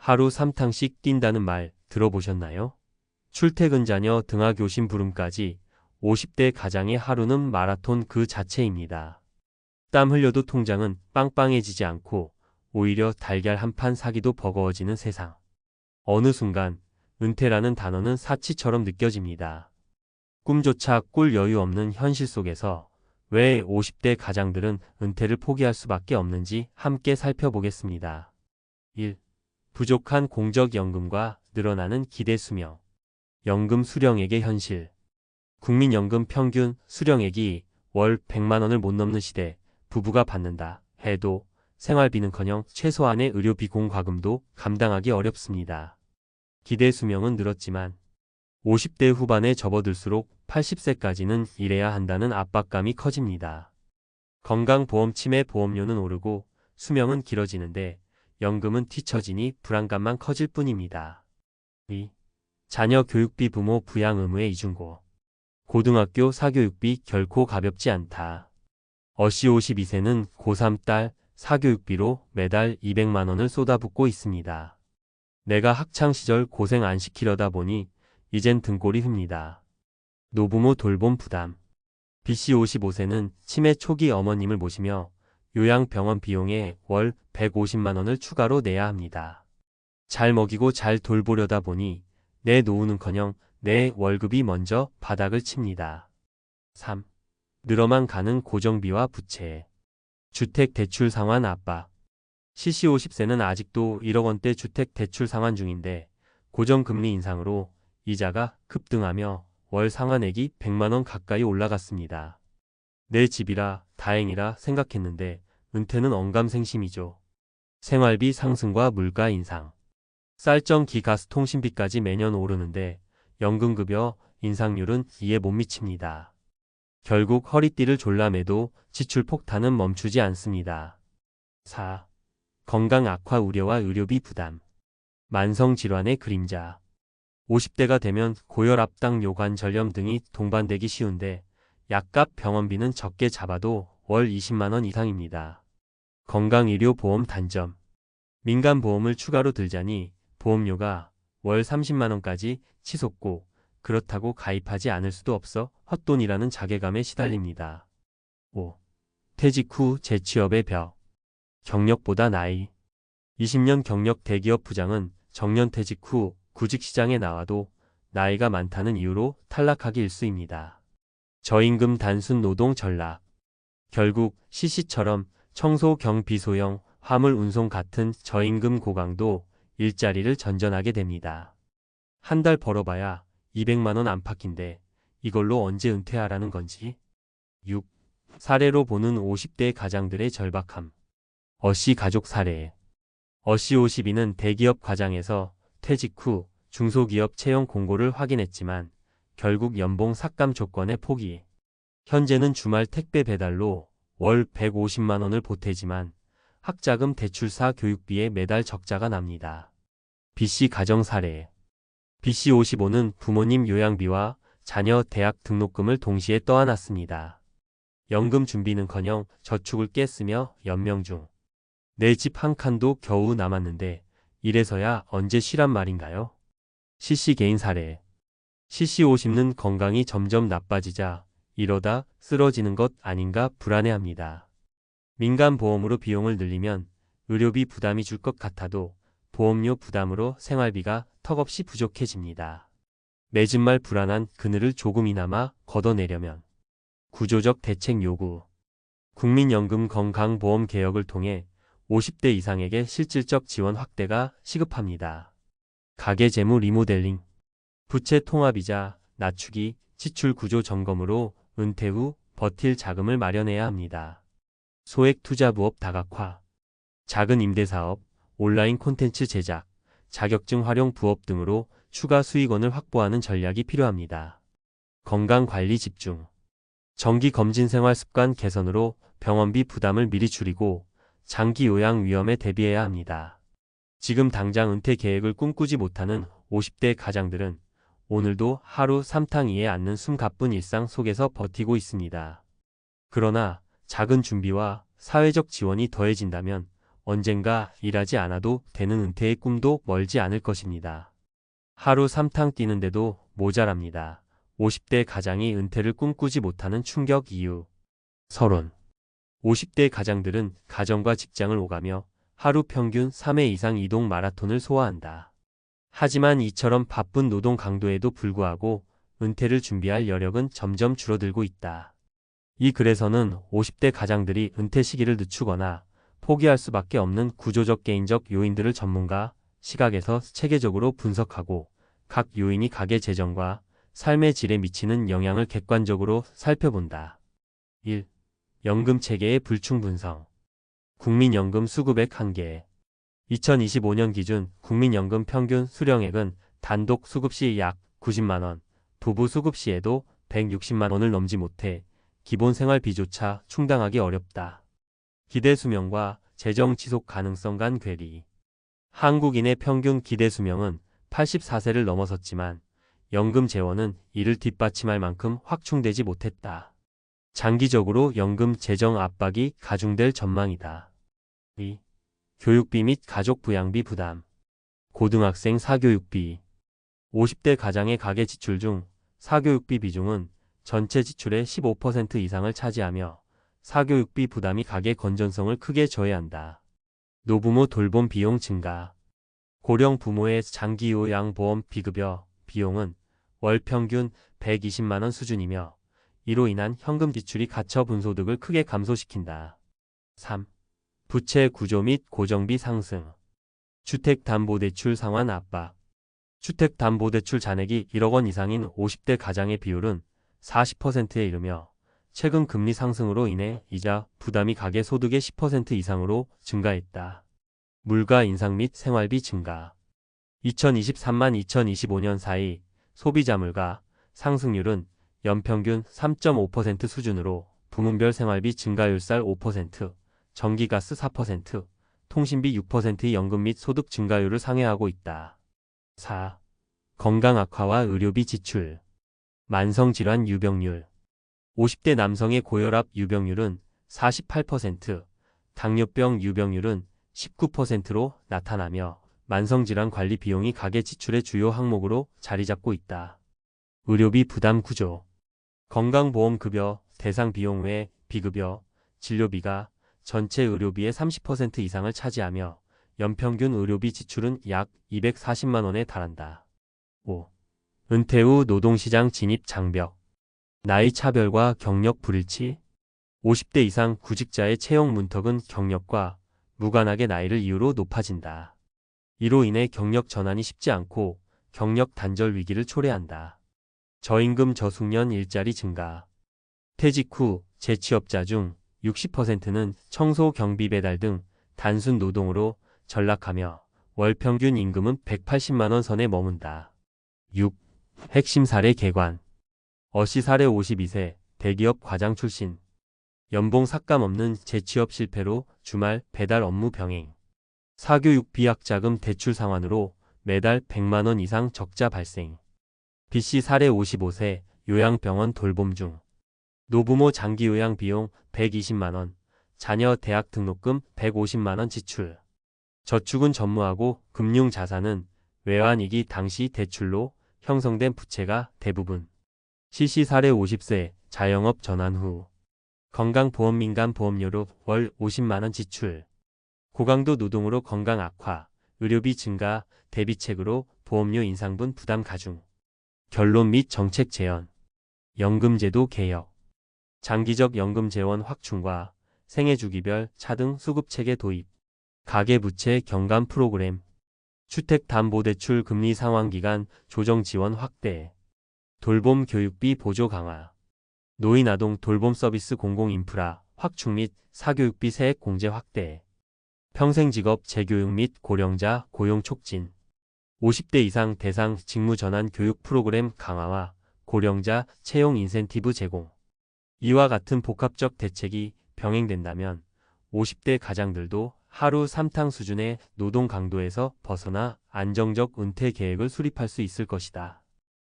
하루 3탕씩 뛴다는 말 들어보셨나요? 출퇴근 자녀 등하교신 부름까지 50대 가장의 하루는 마라톤 그 자체입니다. 땀 흘려도 통장은 빵빵해지지 않고 오히려 달걀 한 판 사기도 버거워지는 세상. 어느 순간 은퇴라는 단어는 사치처럼 느껴집니다. 꿈조차 꿀 여유 없는 현실 속에서 왜 50대 가장들은 은퇴를 포기할 수밖에 없는지 함께 살펴보겠습니다. 1. 부족한 공적연금과 늘어나는 기대 수명. 연금 수령액의 현실. 국민연금 평균 수령액이 월 100만 원을 못 넘는 시대, 부부가 받는다 해도 생활비는커녕 최소한의 의료비 공과금도 감당하기 어렵습니다. 기대 수명은 늘었지만 50대 후반에 접어들수록 80세까지는 일해야 한다는 압박감이 커집니다. 건강보험 치매 보험료는 오르고 수명은 길어지는데 연금은 뒤처지니 불안감만 커질 뿐입니다. 2. 자녀 교육비 부모 부양 의무의 이중고. 고등학교 사교육비 결코 가볍지 않다. 어씨 52세는 고3 딸 사교육비로 매달 200만 원을 쏟아붓고 있습니다. 내가 학창시절 고생 안 시키려다 보니 이젠 등골이 흱니다. 노부모 돌봄 부담. B씨 55세는 치매 초기 어머님을 모시며 요양병원 비용에 월 150만 원을 추가로 내야 합니다. 잘 먹이고 잘 돌보려다 보니 내 노후는커녕 내 월급이 먼저 바닥을 칩니다. 3. 늘어만 가는 고정비와 부채. 주택 대출 상환 압박. CC 50세는 아직도 1억 원대 주택 대출 상환 중인데 고정금리 인상으로 이자가 급등하며 월 상환액이 100만 원 가까이 올라갔습니다. 내 집이라 다행이라 생각했는데 은퇴는 언감생심이죠. 생활비 상승과 물가 인상. 쌀정 기가스 통신비까지 매년 오르는데 연금급여 인상률은 이에 못 미칩니다. 결국 허리띠를 졸라매도 지출 폭탄은 멈추지 않습니다. 4. 건강 악화 우려와 의료비 부담. 만성질환의 그림자. 50대가 되면 고혈압, 당뇨, 관절염 등이 동반되기 쉬운데 약값 병원비는 적게 잡아도 월 20만 원 이상입니다. 건강의료보험 단점. 민간보험을 추가로 들자니 보험료가 월 30만 원까지 치솟고 그렇다고 가입하지 않을 수도 없어 헛돈이라는 자괴감에 시달립니다. 5. 퇴직 후 재취업의 벽. 경력보다 나이. 20년 경력 대기업 부장은 정년퇴직 후 구직시장에 나와도 나이가 많다는 이유로 탈락하기 일쑤입니다. 저임금 단순 노동 전락. 결국 CC처럼 청소 경비소형, 화물 운송 같은 저임금 고강도 일자리를 전전하게 됩니다. 한 달 벌어봐야 200만 원 안팎인데 이걸로 언제 은퇴하라는 건지. 6. 사례로 보는 50대 가장들의 절박함. 어씨 가족 사례. 어씨 52는 대기업 과장에서 퇴직 후 중소기업 채용 공고를 확인했지만 결국 연봉 삭감 조건에 포기. 현재는 주말 택배 배달로 월 150만 원을 보태지만 학자금 대출사 교육비에 매달 적자가 납니다. B씨 가정 사례. B씨 55는 부모님 요양비와 자녀 대학 등록금을 동시에 떠안았습니다. 연금 준비는커녕 저축을 깼으며 연명 중. 내 집 한 칸도 겨우 남았는데 이래서야 언제 쉬란 말인가요? CC 개인 사례. CC 50는 건강이 점점 나빠지자 이러다 쓰러지는 것 아닌가 불안해합니다. 민간보험으로 비용을 늘리면 의료비 부담이 줄 것 같아도 보험료 부담으로 생활비가 턱없이 부족해집니다. 맺은 말 불안한 그늘을 조금이나마 걷어내려면 구조적 대책 요구. 국민연금 건강보험 개혁을 통해 50대 이상에게 실질적 지원 확대가 시급합니다. 가계재무 리모델링. 부채 통합이자 낮추기, 지출 구조 점검으로 은퇴 후 버틸 자금을 마련해야 합니다. 소액 투자 부업 다각화. 작은 임대사업, 온라인 콘텐츠 제작, 자격증 활용 부업 등으로 추가 수익원을 확보하는 전략이 필요합니다. 건강관리 집중. 정기검진 생활 습관 개선으로 병원비 부담을 미리 줄이고 장기 요양 위험에 대비해야 합니다. 지금 당장 은퇴 계획을 꿈꾸지 못하는 50대 가장들은 오늘도 하루 3탕 이에 앉는 숨가쁜 일상 속에서 버티고 있습니다. 그러나 작은 준비와 사회적 지원이 더해진다면 언젠가 일하지 않아도 되는 은퇴의 꿈도 멀지 않을 것입니다. 하루 3탕 뛰는데도 모자랍니다. 50대 가장이 은퇴를 꿈꾸지 못하는 충격 이유. 서론. 50대 가장들은 가정과 직장을 오가며 하루 평균 3회 이상 이동 마라톤을 소화한다. 하지만 이처럼 바쁜 노동 강도에도 불구하고 은퇴를 준비할 여력은 점점 줄어들고 있다. 이 글에서는 50대 가장들이 은퇴 시기를 늦추거나 포기할 수밖에 없는 구조적 개인적 요인들을 전문가 시각에서 체계적으로 분석하고 각 요인이 가계 재정과 삶의 질에 미치는 영향을 객관적으로 살펴본다. 1. 연금 체계의 불충분성. 국민연금 수급액 한계. 2025년 기준 국민연금 평균 수령액은 단독 수급 시 약 90만 원, 부부 수급 시에도 160만 원을 넘지 못해 기본 생활비조차 충당하기 어렵다. 기대 수명과 재정 지속 가능성 간 괴리. 한국인의 평균 기대 수명은 84세를 넘어섰지만 연금 재원은 이를 뒷받침할 만큼 확충되지 못했다. 장기적으로 연금 재정 압박이 가중될 전망이다. 2. 교육비 및 가족 부양비 부담. 고등학생 사교육비. 50대 가장의 가계 지출 중 사교육비 비중은 전체 지출의 15% 이상을 차지하며 사교육비 부담이 가계 건전성을 크게 저해한다. 노부모 돌봄 비용 증가. 고령 부모의 장기요양보험 비급여 비용은 월 평균 120만 원 수준이며 이로 인한 현금 지출이 가처분소득을 크게 감소시킨다. 3. 부채 구조 및 고정비 상승. 주택담보대출 상환 압박. 주택담보대출 잔액이 1억 원 이상인 50대 가장의 비율은 40%에 이르며 최근 금리 상승으로 인해 이자 부담이 가계 소득의 10% 이상으로 증가했다. 물가 인상 및 생활비 증가. 2023만 2025년 사이 소비자 물가 상승률은 연평균 3.5% 수준으로 부문별 생활비 증가율 쌀 5%, 전기가스 4%, 통신비 6%의 연금 및 소득 증가율을 상회하고 있다. 4. 건강 악화와 의료비 지출. 만성질환 유병률. 50대 남성의 고혈압 유병률은 48%, 당뇨병 유병률은 19%로 나타나며 만성질환 관리 비용이 가계 지출의 주요 항목으로 자리 잡고 있다. 의료비 부담 구조. 건강보험급여 대상 비용 외 비급여, 진료비가 전체 의료비의 30% 이상을 차지하며 연평균 의료비 지출은 약 240만 원에 달한다. 5. 은퇴 후 노동시장 진입 장벽. 나이 차별과 경력 불일치. 50대 이상 구직자의 채용 문턱은 경력과 무관하게 나이를 이유로 높아진다. 이로 인해 경력 전환이 쉽지 않고 경력 단절 위기를 초래한다. 저임금 저숙련 일자리 증가. 퇴직 후 재취업자 중 60%는 청소 경비 배달 등 단순 노동으로 전락하며 월 평균 임금은 180만 원 선에 머문다. 6. 핵심 사례 개관. 어시 사례 52세 대기업 과장 출신. 연봉 삭감 없는 재취업 실패로 주말 배달 업무 병행. 사교육비 학자금 대출 상환으로 매달 100만 원 이상 적자 발생. B씨 사례 55세 요양병원 돌봄 중. 노부모 장기요양 비용 120만 원, 자녀 대학 등록금 150만 원 지출. 저축은 전무하고 금융자산은 외환위기 당시 대출로 형성된 부채가 대부분. C씨 사례 50세 자영업 전환 후. 건강보험 민간 보험료로 월 50만 원 지출. 고강도 노동으로 건강 악화, 의료비 증가, 대비책으로 보험료 인상분 부담 가중. 결론 및 정책 제언. 연금제도 개혁. 장기적 연금 재원 확충과 생애주기별 차등 수급체계 도입. 가계부채 경감 프로그램. 주택담보대출 금리 상환기간 조정 지원 확대. 돌봄 교육비 보조 강화. 노인아동 돌봄 서비스 공공인프라 확충 및 사교육비 세액 공제 확대. 평생직업 재교육 및 고령자 고용 촉진. 50대 이상 대상 직무 전환 교육 프로그램 강화와 고령자 채용 인센티브 제공. 이와 같은 복합적 대책이 병행된다면 50대 가장들도 하루 3탕 수준의 노동 강도에서 벗어나 안정적 은퇴 계획을 수립할 수 있을 것이다.